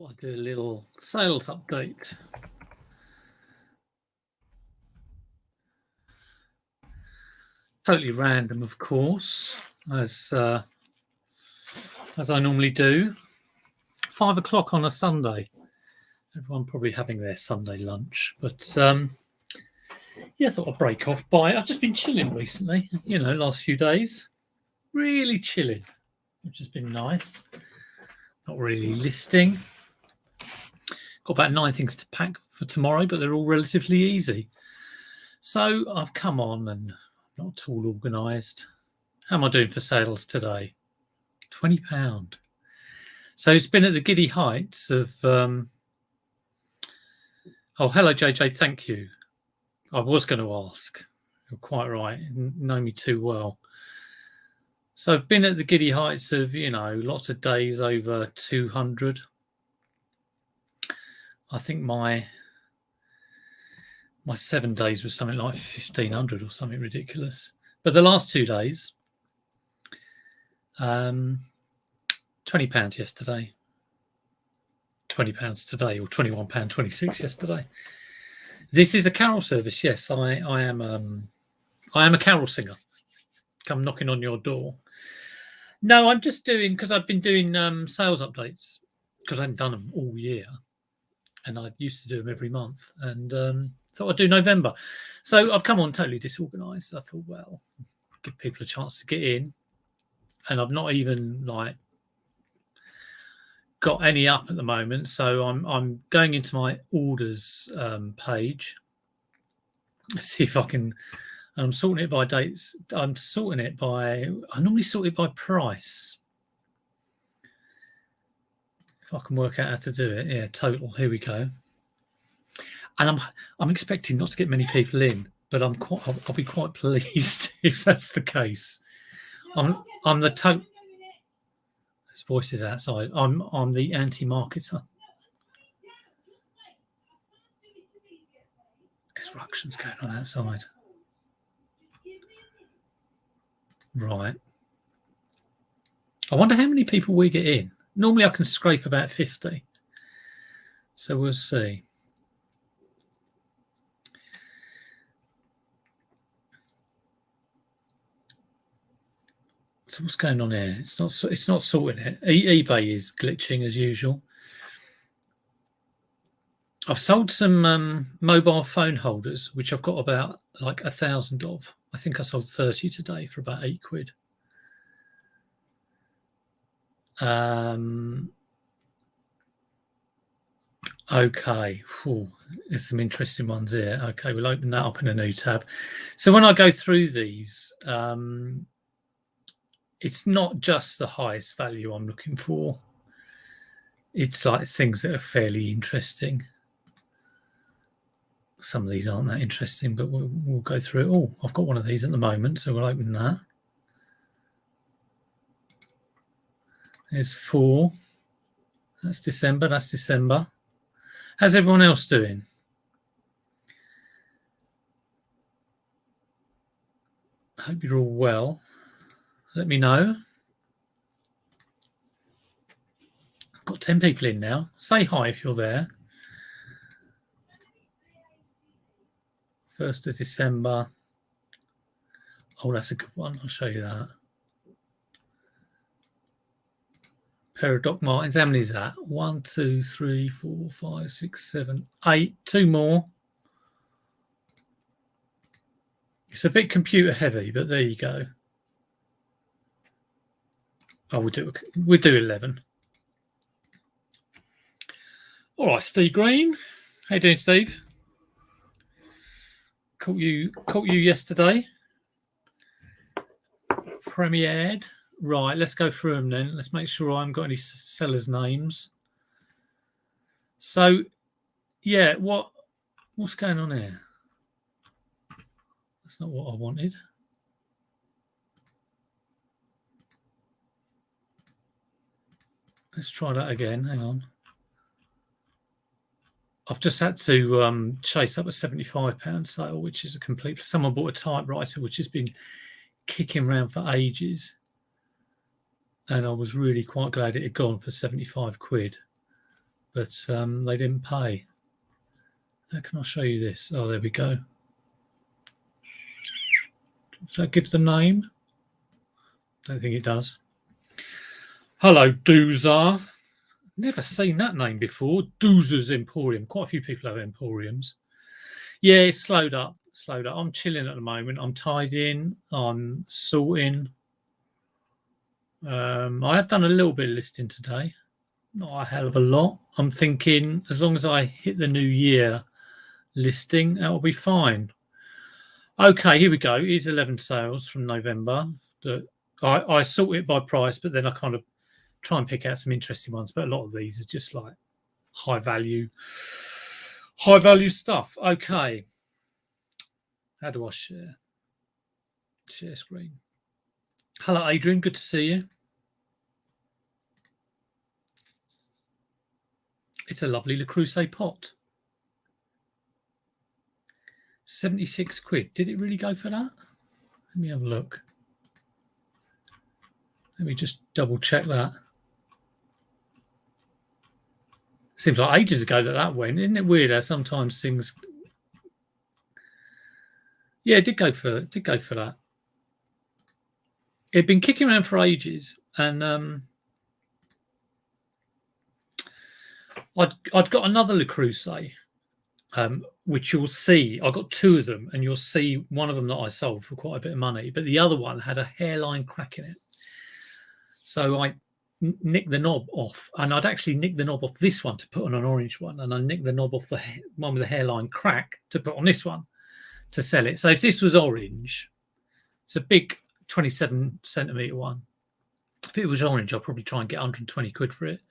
I'll do a little sales update. Totally random, of course, as I normally do. 5 o'clock on a Sunday. Everyone probably having their Sunday lunch, but yeah, I thought I'd break off by. I've just been chilling recently, last few days, really chilling, which has been nice. Not really listing. Got about 9 things to pack for tomorrow, but they're all relatively easy. So I've come on and not at all organised. How am I doing for sales today? £20. So it's been at the giddy heights of. Oh, hello, JJ. Thank you. I was going to ask. You're quite right. You know me too well. So I've been at the giddy heights of, lots of days over 200. I think my 7 days was something like 1,500 or something ridiculous. But the last 2 days, £20 yesterday, £20 today, or £21.26 yesterday. This is a carol service. Yes, I am a carol singer. Come knocking on your door. No, I'm just doing, because I've been doing sales updates because I haven't done them all year, and I used to do them every month, and thought I'd do November. So I've come on totally disorganised. I thought, well, give people a chance to get in, and I've not even got any up at the moment. So I'm going into my orders page. Let's see if I can. I'm sorting it by dates. I normally sort it by price. If I can work out how to do it. Yeah, total. Here we go. And I'm expecting not to get many people in, but I'll be quite pleased if that's the case. I'm the total. There's voices outside. I'm the anti-marketer. Disruptions going on outside. Right. I wonder how many people we get in. Normally I can scrape about 50. So we'll see. So what's going on here? It's not sorting it. eBay is glitching as usual. I've sold some mobile phone holders, which I've got about 1,000 of. I think I sold 30 today for about £8. Okay. There's some interesting ones here. Okay, we'll open that up in a new tab. So when I go through these, it's not just the highest value I'm looking for. It's like things that are fairly interesting. Some of these aren't that interesting, but we'll go through it. Oh, I've got one of these at the moment, so we'll open that. There's 4. That's December. How's everyone else doing? I hope you're all well. Let me know. I've got 10 people in now. Say hi if you're there. 1st of December. Oh, that's a good one. I'll show you that. Pair of Doc Martens. How many is that? 1, 2, 3, 4, 5, 6, 7, 8. 2 more. It's a bit computer heavy, but there you go. Oh, we'll do 11. All right, Steve Green. How you doing, Steve? Caught you yesterday. Premiered. Right, let's go through them then. Let's make sure I haven't got any sellers' names. So, yeah, what's going on here? That's not what I wanted. Let's try that again. Hang on. I've just had to chase up a £75 sale, which is a complete. Someone bought a typewriter, which has been kicking around for ages, and I was really quite glad it had gone for £75. but they didn't pay. How can I show you this? Oh, there we go. Does that give the name? Don't think it does. Hello, Doozar. Never seen that name before. Doozer's Emporium. Quite a few people have emporiums. Yeah, it's slowed up. I'm chilling at the moment. I'm tidying. I'm sorting. I have done a little bit of listing today. Not a hell of a lot. I'm thinking as long as I hit the new year listing, that'll be fine. Okay, here we go. Here's 11 sales from November. I sort it by price, but then I kind of try and pick out some interesting ones. But a lot of these are just like high value stuff. Okay. How do I share? Share screen. Hello, Adrian. Good to see you. It's a lovely Lacrosse pot. 76 quid. Did it really go for that? Let me have a look. Let me just double check that. Seems like ages ago that went. Isn't it weird how sometimes things... Yeah, it did go for that. It'd been kicking around for ages, and I'd got another Lacrosse, which you'll see. I got two of them, and you'll see one of them that I sold for quite a bit of money, but the other one had a hairline crack in it. So I nicked the knob off, and I'd actually nicked the knob off this one to put on an orange one, and I nicked the knob off the one with the hairline crack to put on this one to sell it. So if this was orange, it's a big 27 centimeter one. If it was orange, I'll probably try and get 120 quid for it.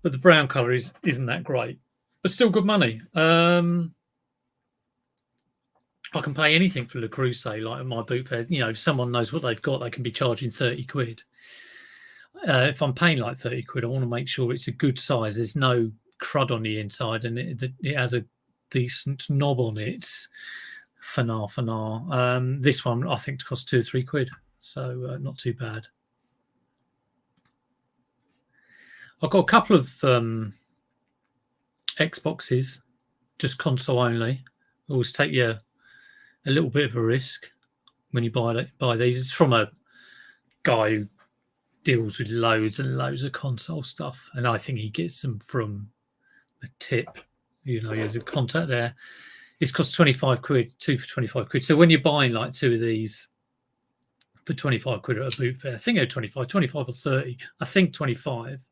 But the brown colour isn't that great, but still good money. I can pay anything for Lacrosse, like at my boot fair. You know, if someone knows what they've got, they can be charging 30 quid. If I'm paying like 30 quid, I want to make sure it's a good size. There's no crud on the inside, and it has a decent knob on it. Fanar. This one I think costs 2 or 3 quid, so not too bad. I've got a couple of Xboxes, just console only. Always take you a little bit of a risk when you buy these. It's from a guy who deals with loads and loads of console stuff, and I think he gets them from the tip. You know, there's a contact there. It's cost 25 quid, 2 for 25 quid. So when you're buying like 2 of these for 25 quid at a boot fair, I think they're 25 or 30. I think 25.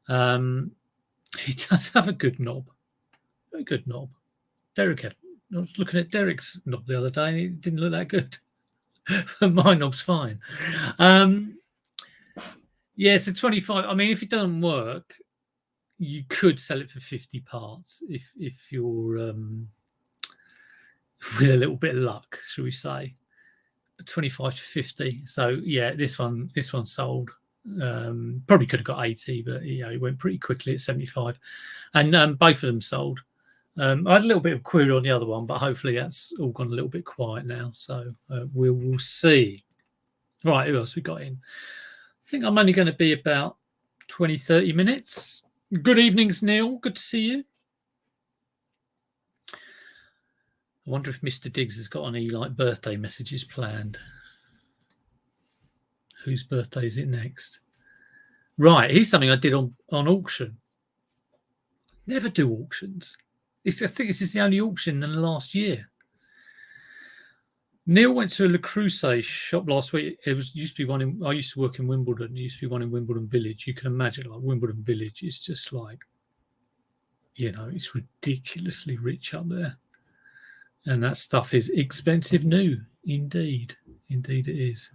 He does have a good knob. Very good knob. Derek had, I was looking at Derek's knob the other day and it didn't look that good. My knob's fine. Yeah, so 25. I mean, if it doesn't work, you could sell it for 50 parts if you're with a little bit of luck, shall we say. 25 to 50. So yeah, this one sold. Probably could have got 80, but you know, it went pretty quickly at 75. And both of them sold. I had a little bit of query on the other one, but hopefully that's all gone a little bit quiet now. So we will see. Right, who else we got in? I think I'm only going to be about 20, 30 minutes. Good evenings, Neil. Good to see you. I wonder if Mr. Diggs has got any like birthday messages planned. Whose birthday is it next? Right, here's something I did on auction. Never do auctions. I think this is the only auction in the last year. Neil went to a Lacrosse shop last week. Used to be one in. I used to work in Wimbledon. There used to be one in Wimbledon Village. You can imagine, like Wimbledon Village is just like, you know, it's ridiculously rich up there, and that stuff is expensive new. Indeed it is.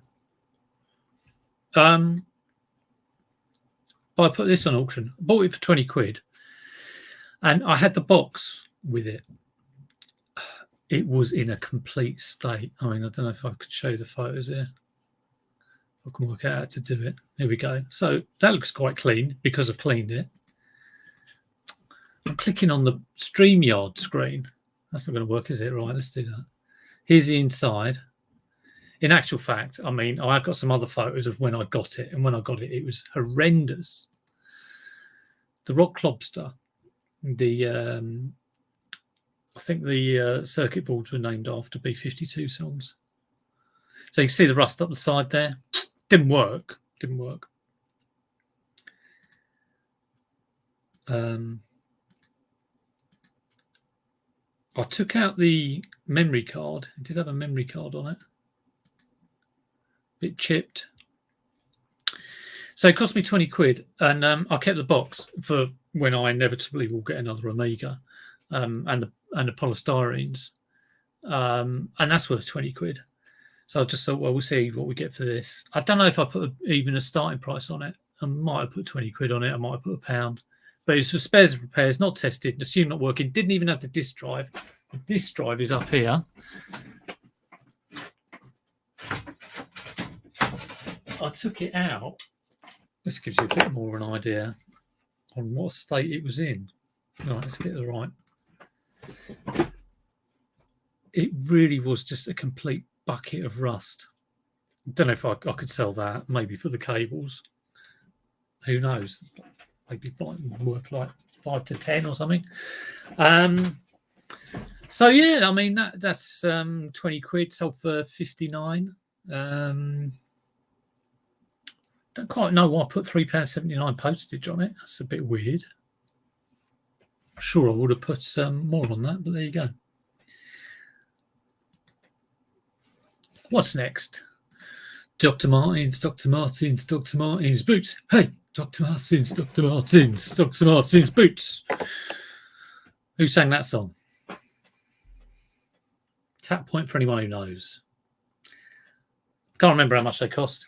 But I put this on auction. I bought it for 20 quid, and I had the box with it. It was in a complete state. I mean, I don't know if I could show you the photos here. I can work out how to do it. Here we go. So that looks quite clean because I've cleaned it. I'm clicking on the StreamYard screen. That's not going to work, is it? Right, let's do that. Here's the inside. In actual fact, I mean, I've got some other photos of when I got it. And when I got it, it was horrendous. the Rock Lobster, the I think the circuit boards were named after B-52 songs. So you can see the rust up the side there. Didn't work. I took out the memory card. It did have a memory card on it. Bit chipped. So it cost me 20 quid, and I kept the box for when I inevitably will get another Amiga, and the polystyrenes, and that's worth 20 quid. So I just thought, well, we'll see what we get for this. I don't know if I put even a starting price on it. I might have put 20 quid on it. I might have put £1. But it's for spares and repairs, not tested, assumed not working. Didn't even have the disk drive. The disk drive is up here. I took it out. This gives you a bit more of an idea on what state it was in. Right, let's get it right. It really was just a complete bucket of rust. I don't know if I could sell that, maybe for the cables. Who knows? Maybe worth like 5 to 10 or something. So yeah, I mean that's 20 quid, sold for 59. Don't quite know why I put £3.79 postage on it. That's a bit weird. I'm sure I would have put more on that, but there you go. What's next? Dr. Martens boots. Hey, Dr. Martens boots. Who sang that song? Tap point for anyone who knows. Can't remember how much they cost.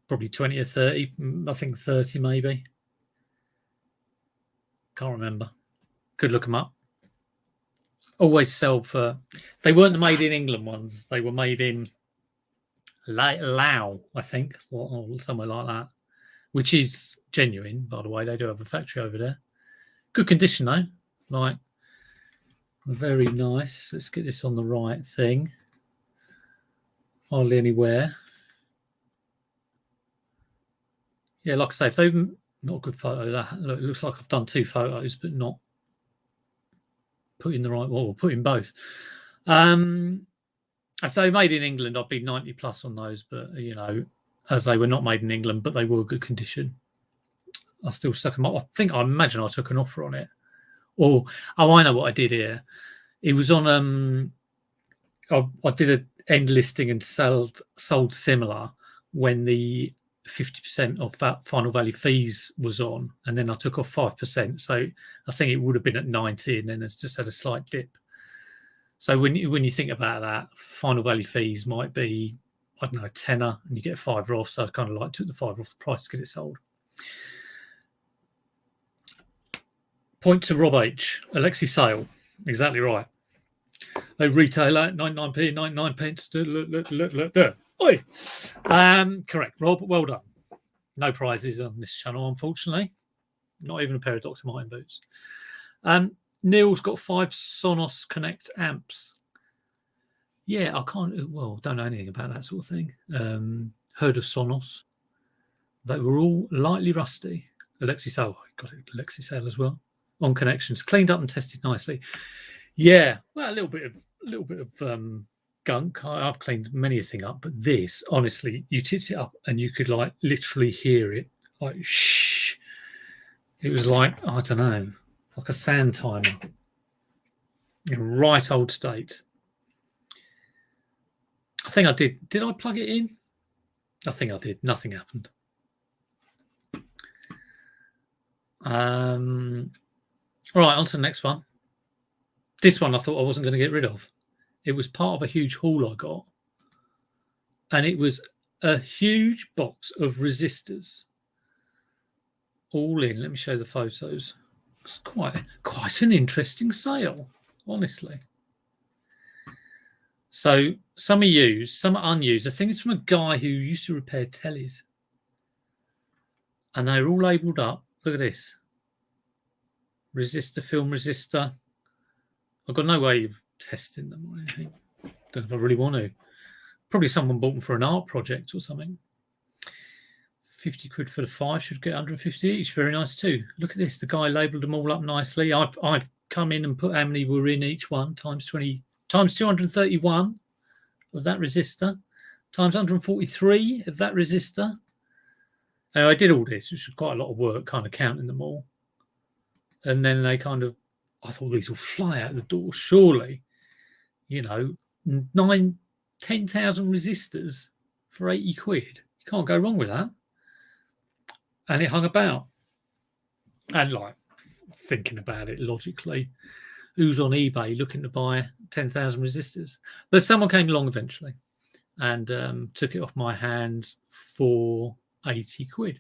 Probably 20 or 30. I think 30 maybe. Can't remember. Could look them up. Always sell for... They weren't the made in England ones. They were made in Laos, I think, or somewhere like that, which is genuine, by the way. They do have a factory over there. Good condition, though. Like, very nice. Let's get this on the right thing. Hardly any wear. Yeah, like I say, if they've not a good photo, that look, it looks like I've done 2 photos, but not put in the right one, or put in both. If they were made in England, I'd be 90 plus on those, but you know, as they were not made in England, but they were good condition, I still stuck them up. I imagine I took an offer on it. Or I know what I did here. It was on I did an end listing and sold similar when the 50% of that final value fees was on, and then I took off 5%. So I think it would have been at 90, and then it's just had a slight dip. So when you think about that, final value fees might be, I don't know, a tenner, and you get £5 off. So I kind of like took the £5 off the price to get it sold. Point to Rob H. Alexi Sale. Exactly right. A retailer, 99p, 99 pence. Look. Oi! Correct, Rob. Well done. No prizes on this channel, unfortunately. Not even a pair of Dr. Martin boots. Neil's got 5 Sonos Connect amps. Yeah, I don't know anything about that sort of thing. Heard of Sonos. They were all lightly rusty. Alexi Sale, got it. Alexi Sale as well. On connections, cleaned up and tested nicely. Yeah, well, a little bit of gunk. I've cleaned many a thing up, but this, honestly, you tipped it up and you could like literally hear it, like shh. It was like, I don't know, like a sand timer in right old state. I think I did. Did I plug it in? I think I did. Nothing happened. All right, on to the next one. This one I thought I wasn't going to get rid of. It was part of a huge haul I got. And it was a huge box of resistors. All in. Let me show you the photos. It's quite an interesting sale, honestly. So some are used, some are unused. I think it's from a guy who used to repair tellies. And they're all labelled up. Look at this. Resistor, film resistor. I've got no way of testing them or anything. Don't know if I really want to. Probably someone bought them for an art project or something. 50 quid for the 5, should get 150 each. Very nice too. Look at this. The guy labelled them all up nicely. I've come in and put how many were in each one, times 20, times 231 of that resistor, times 143 of that resistor. And I did all this, which was quite a lot of work, kind of counting them all. And then they kind of, I thought these will fly out the door, surely. 10,000 resistors for 80 quid. You can't go wrong with that. And it hung about. And like thinking about it logically, who's on eBay looking to buy 10,000 resistors? But someone came along eventually and took it off my hands for 80 quid.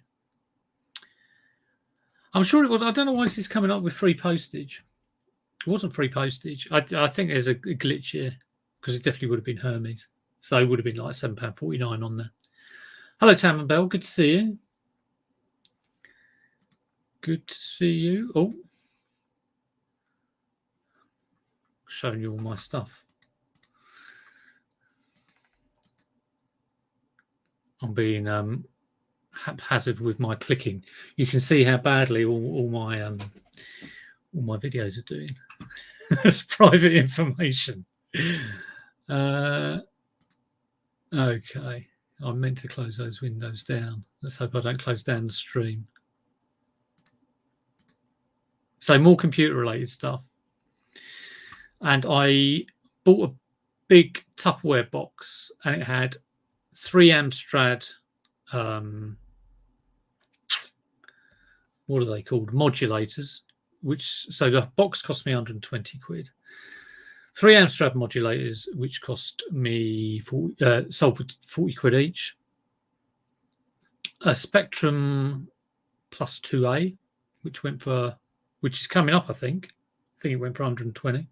I'm sure it was. I don't know why this is coming up with free postage. It wasn't free postage. I think there's a glitch here because it definitely would have been Hermes. So it would have been like £7.49 on there. Hello, Tam and Bell. Good to see you. Good to see you. Oh, showing you all my stuff. I'm being haphazard with my clicking. You can see how badly all my videos are doing. It's private information. Okay, I meant to close those windows down. Let's hope I don't close down the stream. So more computer-related stuff. And I bought a big Tupperware box, and it had 3 Amstrad. What are they called? Modulators. So the box cost me 120 quid. 3 Amstrad modulators, which cost me sold for 40 quid each. A Spectrum Plus 2A, which is coming up, I think. I think it went for 120.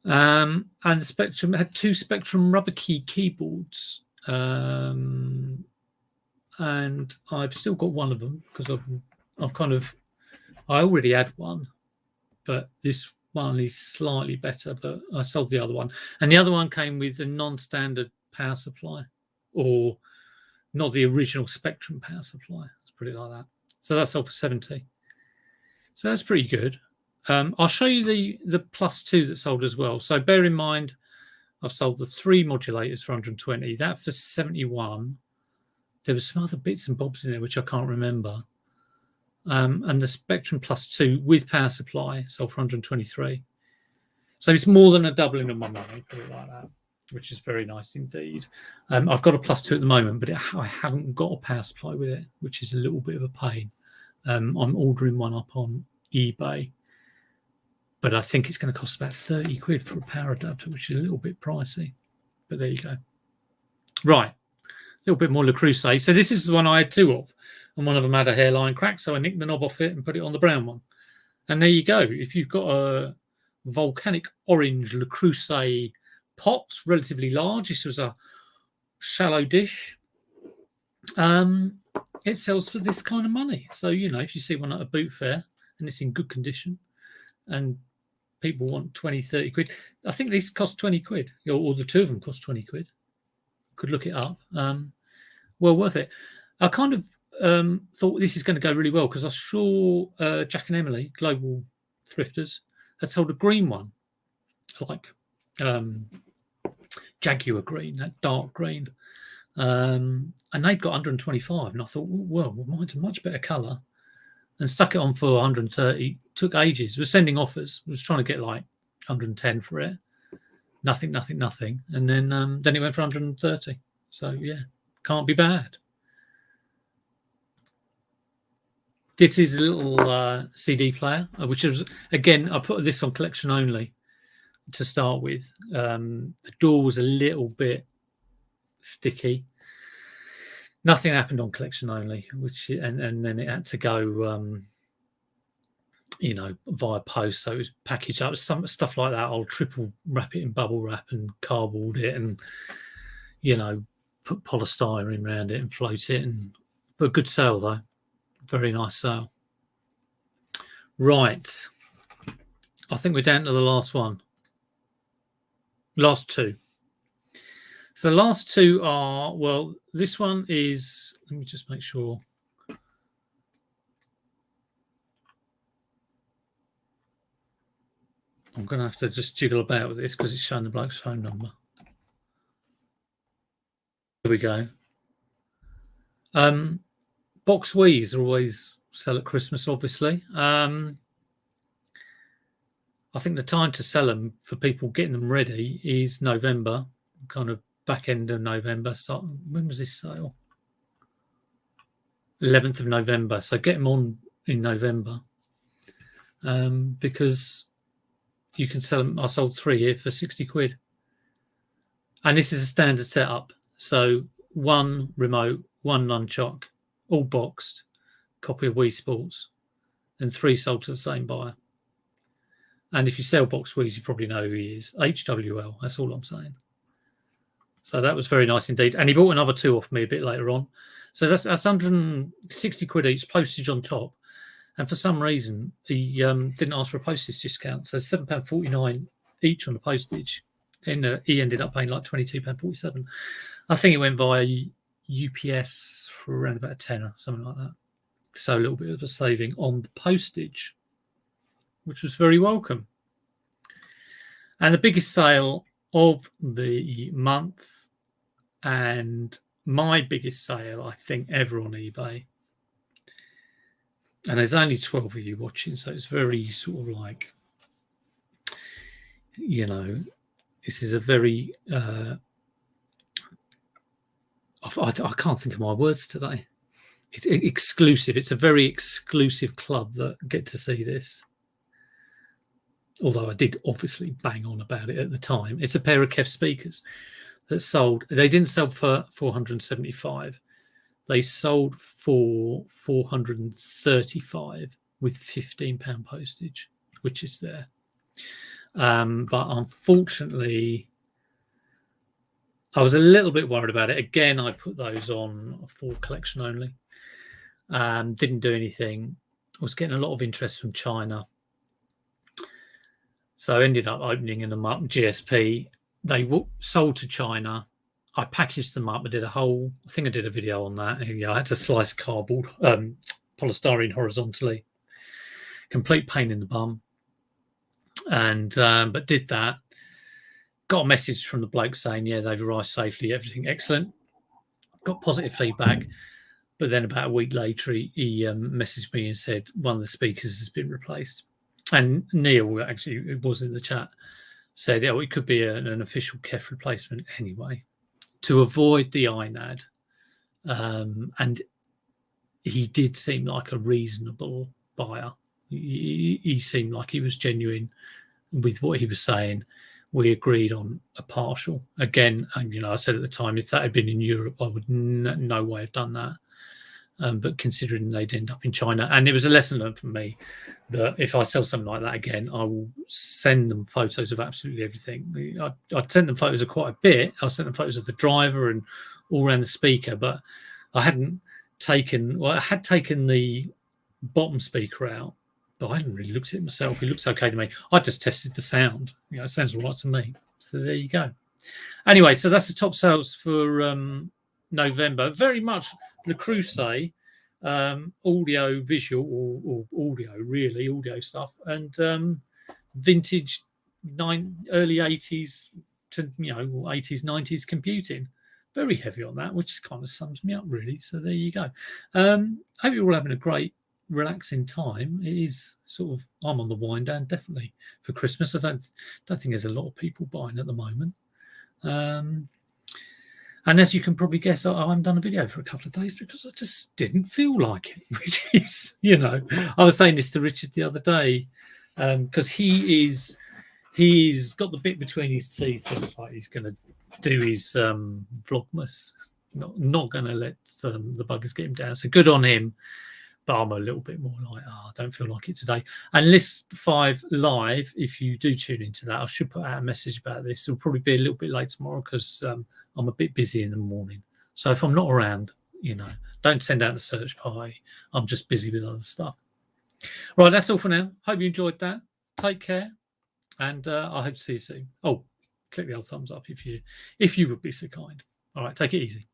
And the Spectrum had 2 Spectrum rubber key keyboards. And I've still got one of them because I already had one, but this one is slightly better, but I sold the other one. And the other one came with a non-standard power supply, or not the original Spectrum power supply. Let's put it like that. So that's sold for 70. So that's pretty good. I'll show you the Plus 2 that sold as well. So bear in mind, I've sold the 3 modulators for 120. That for 71. There was some other bits and bobs in there which I can't remember. And the Spectrum Plus 2 with power supply sold for 123. So it's more than a doubling of my money, put it like that, which is very nice indeed. I've got a Plus 2 at the moment, but I haven't got a power supply with it, which is a little bit of a pain. I'm ordering one up on eBay, but I think it's going to cost about 30 quid for a power adapter, which is a little bit pricey. But there you go. Right. A little bit more Lacrosse. So this is the one I had 2 of, and one of them had a hairline crack, so I nicked the knob off it and put it on the brown one. And there you go. If you've got a volcanic orange Lacrosse pot, relatively large, this was a shallow dish, it sells for this kind of money. So, if you see one at a boot fair and it's in good condition and people want 20, 30 quid, I think these cost 20 quid, or the 2 of them cost 20 quid. Could look it up. Well worth it. I kind of thought this is going to go really well because I saw Jack and Emily, Global Thrifters, had sold a green one, like Jaguar green, that dark green. And they'd got 125. And I thought, well, mine's a much better colour. And stuck it on for 130. Took ages. Was sending offers. Was trying to get like 110 for it. Nothing. And then it went for 130. So, yeah, can't be bad. This is a little CD player, which is, again, I put this on collection only to start with. The door was a little bit sticky. Nothing happened on collection only, and then it had to go, via post. So it was packaged up. Some stuff like that. I'll triple wrap it in bubble wrap and cardboard it, and put polystyrene around it and float it. But good sale though. Very nice sale. Right. I think we're down to the last one. Last 2. So the last two are, well, this one is, let me just make sure. I'm going to have to just jiggle about with this because it's showing the bloke's phone number. There we go. Box Wees are always sell at Christmas, obviously. I think the time to sell them for people getting them ready is November, kind of back end of November. When was this sale? 11th of November. So get them on in November because you can sell them. I sold 3 here for 60 quid. And this is a standard setup. So 1 remote, 1 nunchuck, all boxed, copy of Wii Sports, and 3 sold to the same buyer. And if you sell Box Wees, you probably know who he is. HWL, that's all I'm saying. So that was very nice indeed. And he bought another 2 off me a bit later on. So that's 160 quid each, postage on top. And for some reason, he didn't ask for a postage discount. So £7.49 each on the postage. And he ended up paying like £22.47. I think it went via UPS for around about a tenner, something like that. So a little bit of a saving on the postage, which was very welcome. And the biggest sale of the month, and my biggest sale, I think, ever on eBay. And there's only 12 of you watching, so it's very sort of like, you know, this is a very, I can't think of my words today. It's exclusive. It's a very exclusive club that get to see this. Although I did obviously bang on about it at the time. It's a pair of Kev speakers that sold. They didn't sell for 475. They sold for 435 with £15 postage, which is there. But unfortunately, I was a little bit worried about it. Again, I put those on for collection only. Didn't do anything. I was getting a lot of interest from China. So I ended up opening them up. GSP, they sold to China. I packaged them up. I did I think I did a video on that. Yeah, I had to slice cardboard, polystyrene horizontally. Complete pain in the bum. And but did that. Got a message from the bloke saying, yeah, they've arrived safely, everything excellent. Got positive feedback. But then about a week later, he messaged me and said one of the speakers has been replaced. And Neil, actually, it was in the chat, said, oh, it could be an official KEF replacement anyway, to avoid the INAD. And he did seem like a reasonable buyer. He seemed like he was genuine with what he was saying. We agreed on a partial. Again, I said at the time, if that had been in Europe, I would no way have done that. But considering they'd end up in China, and it was a lesson learned from me that if I sell something like that again, I will send them photos of absolutely everything. I'd sent them photos of quite a bit. I sent them photos of the driver and all around the speaker, but I hadn't taken. Well, I had taken the bottom speaker out, but I hadn't really looked at it myself. It looks okay to me. I just tested the sound. It sounds all right to me. So there you go. Anyway, so that's the top sales for November. Very much Lacrosse, audio, visual, or audio, really, audio stuff, and vintage early 80s to 80s, 90s computing. Very heavy on that, which kind of sums me up, really. So there you go. Hope you're all having a great, relaxing time. It is sort of, I'm on the wind down, definitely, for Christmas. I don't think there's a lot of people buying at the moment. And as you can probably guess, I haven't done a video for a couple of days because I just didn't feel like it, which is, I was saying this to Richard the other day because he's got the bit between his teeth. Looks like he's going to do his Vlogmas. Not going to let the buggers get him down. So good on him. But I'm a little bit more like, I don't feel like it today. And List 5 Live, if you do tune into that, I should put out a message about this. It'll probably be a little bit late tomorrow because I'm a bit busy in the morning. So if I'm not around, don't send out the search party. I'm just busy with other stuff. Right, that's all for now. Hope you enjoyed that. Take care. And I hope to see you soon. Oh, click the old thumbs up if you would be so kind. All right, take it easy.